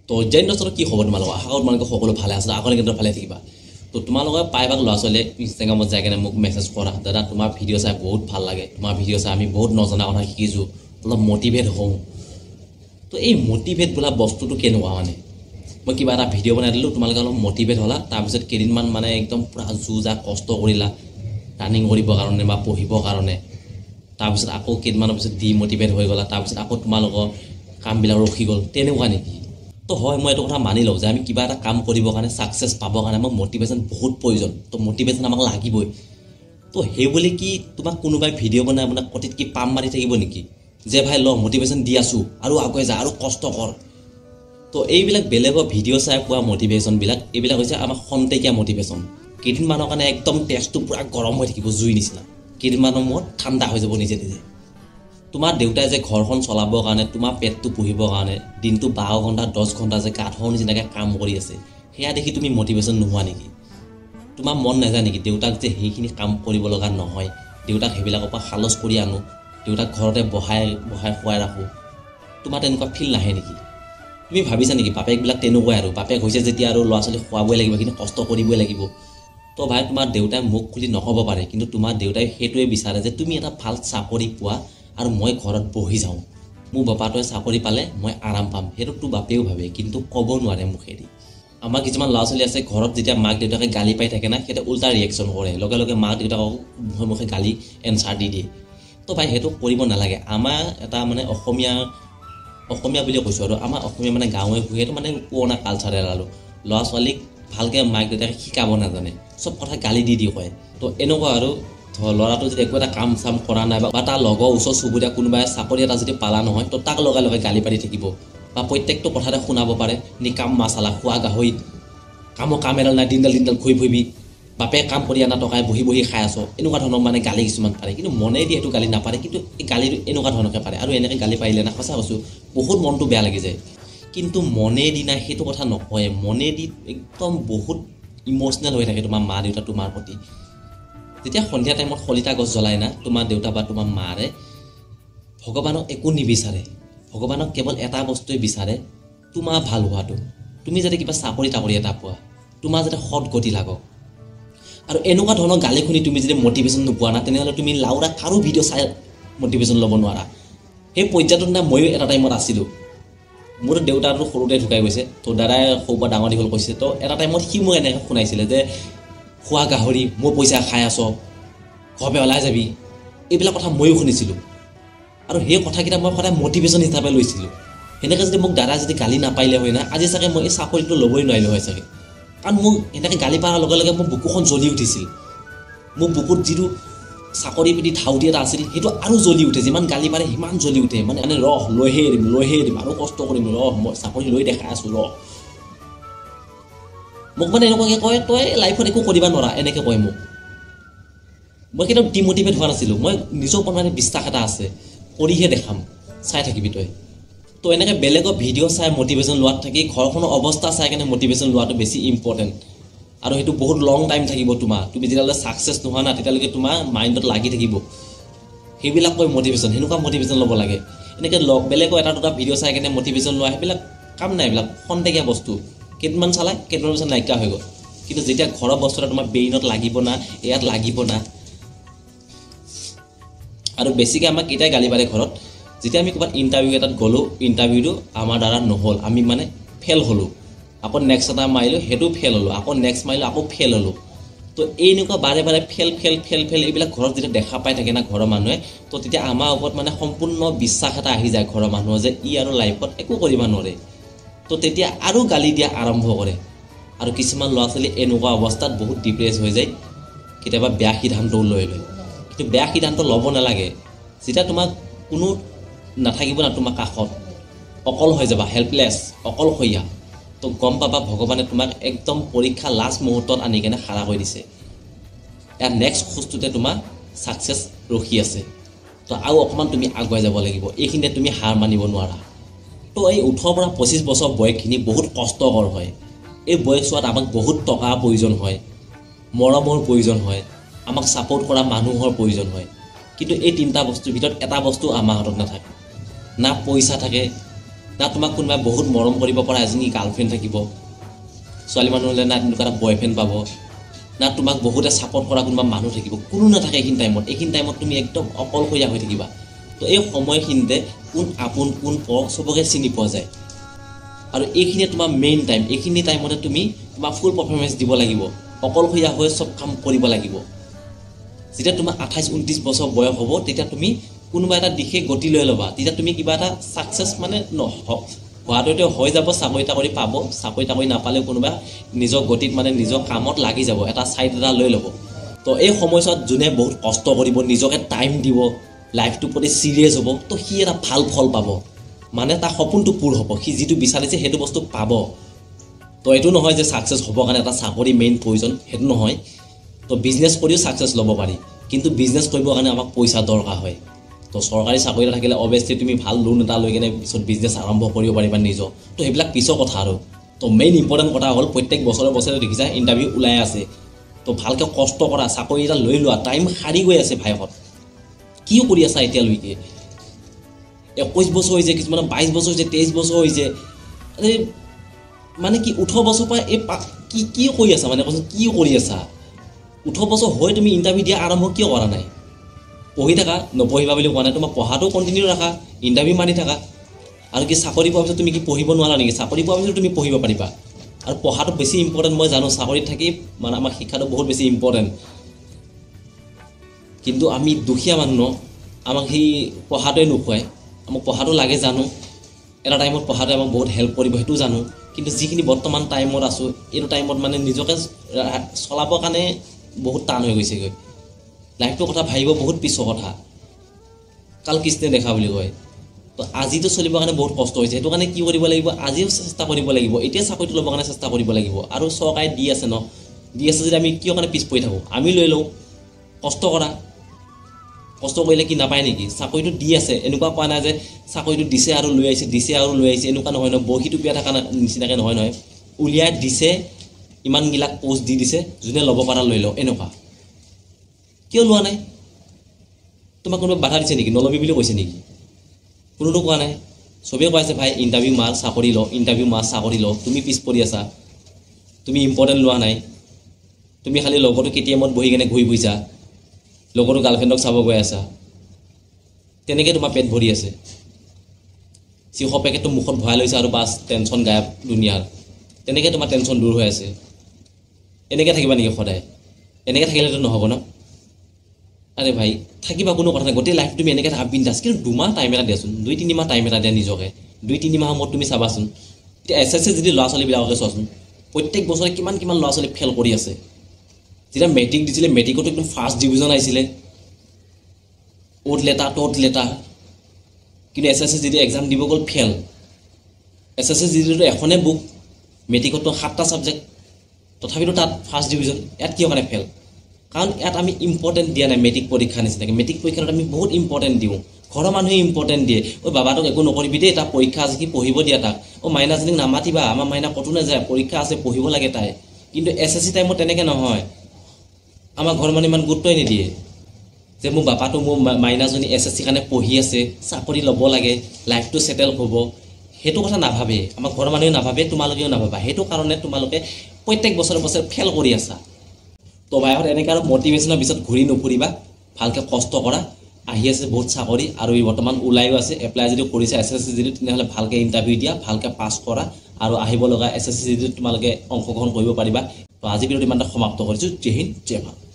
তো জেনেৰেশ্যনৰ কি খবৰ তোমালোকৰ আশা কৰোঁ তোমালোকে সকলো ভালে আছে আগলৈ কিন্তু ভালে থাকিবা তো তোমালোকে প্ৰায়ভাগ ল'ৰা ছোৱালীয়ে ইনষ্টাগ্ৰামত যাই কেনে মোক মেছেজ কৰা দাদা তোমাৰ ভিডিঅ' চাই বহুত ভাল লাগে তোমাৰ ভিডিঅ' চাই আমি বহুত নজনা কথা শিকিছোঁ অলপ মটিভেট হওঁ তো এই মটিভেট বোলা বস্তুটো কেনেকুৱা মানে মই কিবা এটা ভিডিঅ' বনাই দিলোঁ তোমালোকে অলপ মটিভেট হ'লা তাৰপিছত কেইদিনমান মানে একদম পূৰা যুঁজা কষ্ট কৰিলা ৰানিং কৰিবৰ কাৰণে বা পঢ়িবৰ কাৰণে তাৰপিছত আকৌ কেইদিনমানৰ পিছত ডিমটিভেট হৈ গ'লা তাৰপিছত আকৌ তোমালোকৰ কামবিলাক ৰখি গ'ল তেনেকুৱা নেকি তো হয় মই এইটো কথা মানি লওঁ যে আমি কিবা এটা কাম কৰিবৰ কাৰণে ছাকচেছ পাবৰ কাৰণে আমাক মটিভেশ্যন বহুত প্ৰয়োজন তো মটিভেশ্যন আমাক লাগিবই তো সেইবুলি কি তোমাক কোনোবাই ভিডিঅ' বনাই আপোনাক কটিত কি পাম মাৰি থাকিব নেকি যে ভাই ল মটিভেশ্যন দি আছোঁ আৰু আগুৱাই যা আৰু কষ্ট কৰ তো এইবিলাক বেলেগৰ ভিডিঅ' চাই পোৱা মটিভেশ্যনবিলাক এইবিলাক হৈছে আমাৰ খন্তেকীয়া মটিভেশ্যন কেইদিনমানৰ কাৰণে একদম তেজটো পূৰা গৰম হৈ থাকিব জুই নিচিনা কেইদিনমানৰ মূৰত ঠাণ্ডা হৈ যাব নিজে নিজে তোমাৰ দেউতাই যে ঘৰখন চলাবৰ কাৰণে তোমাৰ পেটটো পুহিবৰ কাৰণে দিনটো 12 ঘণ্টা 10 ঘণ্টা যে গাধৰ নিচিনাকৈ কাম কৰি আছে সেয়া দেখি তুমি মটিভেশ্যন নোহোৱা নেকি তোমাৰ মন নাযায় নেকি দেউতাক যে সেইখিনি কাম কৰিব লগা নহয় দেউতাক সেইবিলাকৰ পৰা খালচ কৰি আনো দেউতাক ঘৰতে বহাই খুৱাই ৰাখোঁ তোমাৰ তেনেকুৱা ফিল নাহে নেকি তুমি ভাবিছা নেকি বাপেকবিলাক তেনেকুৱাই আৰু বাপেক হৈছে যেতিয়া আৰু ল'ৰা ছোৱালীক খুৱাবই লাগিব কিন্তু কষ্ট কৰিবই লাগিব তো ভাই তোমাৰ দেউতাই মুখ খুলি নক'ব পাৰে কিন্তু তোমাৰ দেউতাই সেইটোৱে বিচাৰে যে তুমি এটা ভাল চাকৰি পোৱা আৰু মই ঘৰত বহি যাওঁ মোৰ বাপাটোৱে চাকৰি পালে মই আৰাম পাম সেইটোতো বাপেও ভাবে কিন্তু ক'ব নোৱাৰে মুখেদি আমাৰ কিছুমান ল'ৰা ছোৱালী আছে ঘৰত যেতিয়া মাক দেউতাকে গালি পাই থাকে না সেইটো উল্টা ৰিয়েকশ্যন কৰে লগে লগে মাক দেউতাকক মুখে মুখে গালি এনচাৰ দি দিয়ে তো ভাই সেইটো কৰিব নালাগে আমাৰ এটা মানে অসমীয়া বুলি কৈছোঁ আৰু আমাৰ অসমীয়া মানে গাঁৱে ভূঞে সেইটো মানে পুৰণা কালচাৰেল আৰু ল'ৰা ছোৱালীক ভালকৈ মাক দেউতাকে শিকাব নাজানে চব কথা গালি দি কয় তো এনেকুৱা আৰু ল'ৰাটো যদি একো এটা কাম চাম কৰা নাই বা তাৰ লগৰ ওচৰ চুবুৰীয়া কোনোবাই চাকৰি এটা যদি পালা নহয় তো তাক লগে লগে গালি পাৰি থাকিব বা প্ৰত্যেকটো কথাতে শুনাব পাৰে নিকাম মাছালা খোৱা গাহৰিত কাম এডাল নাই দিনডাল ঘূৰি ফুৰিবি বাপে কাম কৰি আনা টকাই বহি খাই আছ এনেকুৱা ধৰণৰ মানে গালি কিছুমান পাৰে কিন্তু মনে দি সেইটো গালি নাপাৰে কিন্তু এই গালিটো এনেকুৱা ধৰণকে পাৰে আৰু এনেকৈ গালি পাৰিলে না সঁচা কৈছোঁ বহুত মনটো বেয়া লাগি যায় কিন্তু মনে দি নাই সেইটো কথা নকয় মনে দি একদম বহুত ইম'চনেল হৈ থাকে তোমাৰ মা দেউতা তোমাৰ প্ৰতি যেতিয়া সন্ধিয়া টাইমত শলিতা গছ জ্বলাই না তোমাৰ দেউতা বা তোমাৰ মাৰে ভগৱানক একো নিবিচাৰে ভগৱানক কেৱল এটা বস্তুৱে বিচাৰে তোমাৰ ভাল হোৱাটো তুমি যাতে কিবা চাকৰি তাকৰি এটা পোৱা তোমাৰ যাতে সৎ গতি লাগক আৰু এনেকুৱা ধৰণৰ গালি শুনি তুমি যদি মটিভেশ্যন নোপোৱা না তেনেহ'লে তুমি লাউৰা কাৰো ভিডিঅ' চাই মটিভেশ্যন ল'ব নোৱাৰা সেই পৰ্যায়টোত না ময়ো এটা টাইমত আছিলোঁ মোৰ দেউতাটো সৰুতে ঢুকাই গৈছে তো দাদাই সৰুৰ পৰা ডাঙৰ দীঘল কৈছে তো এটা টাইমত সি মোক এনেকৈ শুনাইছিলে যে খোৱা গাহৰি মোৰ পইচা খাই আছ ঘৰপে ওলাই যাবি এইবিলাক কথা ময়ো শুনিছিলোঁ আৰু সেই কথাকেইটা মই সদায় মটিভেশ্যন হিচাপে লৈছিলোঁ সেনেকৈ যদি মোক দাদাই যদি গালি নাপাৰিলে হয় না আজি চাগে মই এই চাকৰিটো ল'বই নোৱাৰিলোঁ হয় চাগে কাৰণ মোক এনেকৈ গালি পাৰাৰ লগে লগে মোৰ বুকুখন জ্বলি উঠিছিল মোৰ বুকুত যিটো চাকৰি প্ৰতি ধাউতি এটা আছিল সেইটো আৰু জ্বলি উঠে যিমান গালি পাৰে সিমান জ্বলি উঠে মানে লৈহে এৰিম আৰু কষ্ট কৰিম মই চাকৰি লৈ দেখাই আছোঁ মোক মানে এনেকুৱাকৈ কয় তই লাইফত একো কৰিব নোৱাৰা এনেকৈ কয় মোক মই কেতিয়াও ডিমটিভেট হোৱা নাছিলোঁ মই নিজৰ ওপৰত মানে বিশ্বাস এটা আছে কৰিহে দেখাম চাই থাকিবি তই তো এনেকৈ বেলেগৰ ভিডিঅ' চাই মটিভেশ্যন লোৱাত থাকি ঘৰখনৰ অৱস্থা চাই কেনে মটিভেশ্যন লোৱাটো বেছি ইম্পৰ্টেণ্ট আৰু সেইটো বহুত লং টাইম থাকিব তুমি যেতিয়ালৈ ছাকচেছ নোহোৱা না তেতিয়ালৈকে তোমাৰ মাইণ্ডত লাগি থাকিব সেইবিলাক কৈ মটিভেশ্যন সেনেকুৱা মটিভেশ্যন ল'ব লাগে এনেকৈ বেলেগৰ এটা দুটা ভিডিঅ' চাই কেনে মটিভেশ্যন লোৱা সেইবিলাক কাম নাই এইবিলাক খন্তেকীয়া বস্তু কেইদিনমান চালাই কেইদিনমান পিছত নাইকিয়া হৈ গ'ল কিন্তু যেতিয়া ঘৰৰ বস্তু এটা তোমাৰ ব্ৰেইনত লাগিব না ইয়াত লাগিব না আৰু বেছিকৈ আমাক কেইটাই গালি পাৰে ঘৰত যেতিয়া আমি ক'ৰবাত ইণ্টাৰভিউ এটাত গ'লোঁ ইণ্টাৰভিউটো আমাৰ দ্বাৰা নহ'ল আমি মানে ফেইল হ'লোঁ আকৌ নেক্সট এটা মাৰিলোঁ সেইটো ফেইল হ'লোঁ আকৌ নেক্সট মাৰিলোঁ আকৌ ফেইল হ'লোঁ তো এনেকুৱা বাৰে বাৰে ফেইল এইবিলাক ঘৰত যেতিয়া দেখা পাই থাকে না ঘৰৰ মানুহে তো তেতিয়া আমাৰ ওপৰত মানে সম্পূৰ্ণ বিশ্বাস এটা আহি যায় ঘৰৰ মানুহৰ যে ই আৰু লাইফত একো কৰিব নোৱাৰে তো তেতিয়া আৰু গালি দিয়া আৰম্ভ কৰে আৰু কিছুমান ল'ৰা ছোৱালী এনেকুৱা অৱস্থাত বহুত ডিপ্ৰেছ হৈ যায় কেতিয়াবা বেয়া সিদ্ধান্তও লৈ লয় কিন্তু বেয়া সিদ্ধান্ত ল'ব নালাগে যেতিয়া তোমাক কোনো নাথাকিব না তোমাৰ কাষত অকল হৈ যাবা হেল্পলেছ অকলশৰীয়া তো গম পাবা ভগৱানে তোমাক একদম পৰীক্ষা লাষ্ট মুহূৰ্তত আনি কেনে খাৰা কৰি দিছে ইয়াৰ নেক্সট খোজটোতে তোমাৰ ছাকচেছ ৰখি আছে তো আৰু অকণমান তুমি আগুৱাই যাব লাগিব এইখিনিতে তুমি হাৰ মানিব নোৱাৰা তো এই 18 পৰা 25 বছৰ বয়সখিনি বহুত কষ্টকৰ হয় এই বয়সত আমাক বহুত টকাৰ প্ৰয়োজন হয় মৰমৰ প্ৰয়োজন হয় আমাক ছাপোৰ্ট কৰা মানুহৰ প্ৰয়োজন হয় কিন্তু এই তিনিটা বস্তুৰ ভিতৰত এটা বস্তু আমাৰ হাতত নাথাকে না পইচা থাকে না তোমাক কোনোবাই বহুত মৰম কৰিব পৰা এজনী গাৰ্লফ্ৰেণ্ড থাকিব, ছোৱালী মানুহ হ'লে না তেনেকুৱা এটা বয়ফ্ৰেণ্ড পাব, না তোমাক বহুতে ছাপৰ্ট কৰা কোনোবা মানুহ থাকিব, কোনো নাথাকে এইখিনি টাইমত তুমি একদম অকলশৰীয়া হৈ থাকিবা। তো এই সময়খিনিতে কোন আপোন কোন পৰ চবকে চিনি পোৱা যায়। আৰু এইখিনিয়ে তোমাৰ মেইন টাইম, এইখিনি টাইমতে তুমি তোমাৰ ফুল পাৰফৰ্মেঞ্চ দিব লাগিব, অকলশৰীয়া হৈ চব কাম কৰিব লাগিব। যেতিয়া তোমাৰ 28-29 বছৰ বয়স হ'ব তেতিয়া তুমি কোনোবা এটা দিশে গতি লৈ ল'বা, তেতিয়া তুমি কিবা এটা ছাকচেছ মানে হোৱাটোতে হৈ যাব, চাকৰি তাকৰি পাব, চাকৰি তাকৰি নাপালেও কোনোবা নিজৰ গতিত মানে নিজৰ কামত লাগি যাব, এটা ছাইড এটা লৈ ল'ব। তো এই সময়ছোৱাত যোনে বহুত কষ্ট কৰিব, নিজকে টাইম দিব, লাইফটোৰ প্ৰতি চিৰিয়াছ হ'ব, তো সি এটা ভাল ফল পাব, মানে তাৰ সপোনটো পূৰ হ'ব, সি যিটো বিচাৰিছে সেইটো বস্তু পাব। তো এইটো নহয় যে ছাকচেছ হ'বৰ কাৰণে এটা চাকৰি মেইন প্ৰয়োজন, সেইটো নহয়। তো বিজনেছ কৰিও ছাকচেছ ল'ব পাৰি, কিন্তু বিজনেছ কৰিবৰ কাৰণে আমাক পইচা দৰকাৰ হয়। তো চৰকাৰী চাকৰি এটা থাকিলে অভিয়াছলি তুমি ভাল লোন এটা লৈ কিনে পিছত বিজনেছ আৰম্ভ কৰিব পাৰিবা নিজৰ। তো সেইবিলাক পিছৰ কথা আৰু। তো মেইন ইম্পৰ্টেণ্ট কথা হ'ল প্ৰত্যেক বছৰে দেখিছা ইণ্টাৰভিউ ওলাই আছে, তো ভালকৈ কষ্ট কৰা, চাকৰি এটা লৈ লোৱা, টাইম সাৰি গৈ আছে ভাইহঁত। কিয় কৰি আছা এতিয়ালৈকে? 21 বছৰ হৈছে, কিছুমানৰ 22 বছৰ হৈছে, 23 বছৰ হৈছে, মানে কি 18 বছৰ পৰা এই কি কৰি আছা? মানে কৈছোঁ কি কৰি আছা? 18 বছৰ হৈ তুমি ইণ্টাৰভিউ দিয়া আৰম্ভ কিয় কৰা নাই? পঢ়ি থাকা, নপঢ়িবা বুলি কোৱা নাই, তোমাৰ পঢ়াটো কণ্টিনিউ ৰাখা, ইণ্টাৰভিউ মাৰি থাকা। আৰু কি চাকৰি পোৱাৰ পিছত তুমি কি পঢ়িব নোৱাৰা নেকি? চাকৰি পোৱাৰ পিছত তুমি পঢ়িব পাৰিবা। আৰু পঢ়াটো বেছি ইম্পৰ্টেণ্ট, মই জানো চাকৰিত থাকি মানে আমাৰ শিক্ষাটো বহুত বেছি ইম্পৰ্টেণ্ট, কিন্তু আমি দুখীয়া মানুহ, আমাক সেই পঢ়াটোৱে নোখোৱায়। আমাক পঢ়াটো লাগে জানো, এটা টাইমত পঢ়াটোৱে আমাক বহুত হেল্প কৰিব সেইটো জানো, কিন্তু যিখিনি বৰ্তমান টাইমত আছোঁ এইটো টাইমত মানে নিজকে চলাবৰ কাৰণে বহুত টান হৈ গৈছেগৈ। লাইফটোৰ কথা ভাবিব বহুত পিছৰ কথা, কাল কৃষ্ণে দেখা বুলি কয়। তো আজিতো চলিবৰ কাৰণে বহুত কষ্ট হৈছে, সেইটো কাৰণে কি কৰিব লাগিব? আজিও চেষ্টা কৰিব লাগিব, এতিয়া চাকৰিটো ল'বৰ কাৰণে চেষ্টা কৰিব লাগিব। আৰু চৰকাৰে দি আছে দি আছে যদি আমি কিয় কাৰণে পিছ পৰি থাকোঁ? আমি লৈ লওঁ, কষ্ট কৰা, কষ্ট কৰিলে কি নাপায় নেকি? চাকৰিটো দি আছে, এনেকুৱা কোৱা নাই যে চাকৰিটো দিছে আৰু লৈ আহিছে, দিছে আৰু লৈ আহিছে, এনেকুৱা নহয় নহয়, বহীটো পিয়া থকা নিচিনাকৈ নহয়, উলিয়াই দিছে, ইমানবিলাক পষ্ট দি দিছে, যোনে ল'ব পাৰা লৈ লওঁ, এনেকুৱা। কিয় লোৱা নাই? তোমাক কোনোবাই বাধা দিছে নেকি? নল'বি বুলি কৈছে নেকি? কোনোতো কোৱা নাই, চবেই কৈ আছে ভাই ইণ্টাৰভিউ মাৰ চাকৰি ল, ইণ্টাৰভিউ মাৰ চাকৰি ল। তুমি পিছ পৰি আছা, তুমি ইম্পৰ্টেণ্ট লোৱা নাই, তুমি খালি লগতো কেটিএমত বহি কিনে ঘূৰি ফুৰিছা, লগতো গাৰ্লফ্ৰেণ্ডক চাব গৈ আছা, তেনেকৈ তোমাৰ পেট ভৰি আছে। চিখ পেকেটটো মুখত ভৰাই লৈছে আৰু বাছ টেনশ্যন গায়ব দুনিয়াৰ, তেনেকৈ তোমাৰ টেনশ্যন দূৰ হৈ আছে। এনেকৈ থাকিবা নেকি সদায়? এনেকৈ থাকিলেতো নহ'ব ন। আৰে ভাই থাকিবা, কোনো কথা নাই, গোটেই লাইফ তুমি এনেকৈ থাকা বিন্দাছ, কিন্তু 2 মাহ টাইম এটা দিয়াচোন, 2-3 মাহ টাইম এটা দিয়া নিজকে। 2-3 মাহৰ মূৰত তুমি চাবাচোন, এতিয়া SSC যদি ল'ৰা ছোৱালীবিলাককে চোৱাচোন, প্ৰত্যেক বছৰে কিমান ল'ৰা ছোৱালী ফেল কৰি আছে। যেতিয়া মেট্ৰিক দিছিলে, মেট্ৰিকতো একদম ফাৰ্ষ্ট ডিভিজন আহিছিলে, ত'ত লেটাৰ, কিন্তু SSC যেতিয়া এক্সাম দিব গ'ল ফেল। SSC যিটো এখনেই বুক, মেট্ৰিকতো 7টা ছাবজেক্ট, তথাপিতো তাত ফাৰ্ষ্ট ডিভিজন। ইয়াত কিয় কাৰণে ফেল? কাৰণ ইয়াত আমি ইম্পৰ্টেণ্ট দিয়া নাই মেট্ৰিক পৰীক্ষা নিচিনাকৈ। মেট্ৰিক পৰীক্ষাত আমি বহুত ইম্পৰ্টেণ্ট দিওঁ, ঘৰৰ মানুহে ইম্পৰ্টেণ্ট দিয়ে। বাবাটোক একো নকৰিবি দেই, তাৰ পৰীক্ষা আছে, কি পঢ়িব দিয়া তাক। মাইনাজনীক নামাতিবা, আমাৰ মাইনা ক'তো নাযায়, পৰীক্ষা আছে, পঢ়িব লাগে তাই। কিন্তু SSC টাইমত তেনেকৈ নহয়, আমাৰ ঘৰৰ মানুহে ইমান গুৰুত্বই নিদিয়ে যে মোৰ বাপাটো, মোৰ মাইনাজনী SSC কাৰণে পঢ়ি আছে, চাকৰি ল'ব লাগে, লাইফটো ছেটেল হ'ব, সেইটো কথা নাভাবে। আমাৰ ঘৰৰ মানুহেও নাভাবে, তোমালোকেও নাভাবা। সেইটো কাৰণে তোমালোকে প্ৰত্যেক বছৰে ফেল কৰি আছা। তো ভাইহঁত এনেকৈ আৰু মটিভেশ্যনৰ পিছত ঘূৰি নুফুৰিবা, ভালকৈ কষ্ট কৰা। আহি আছে বহুত চাকৰি, আৰু বৰ্তমান ওলাইও আছে। এপ্লাই যদি কৰিছে SSC যদি, তেনেহ'লে ভালকৈ ইণ্টাৰভিউ দিয়া, ভালকৈ পাছ কৰা, আৰু আহিব লগা SSC যদি তোমালোকে অংশগ্ৰহণ কৰিব পাৰিবা। তো আজি ভিডিঅ'টো ইমানটা সমাপ্ত কৰিছোঁ। জয় হিন্দ, জয় ভাৰত।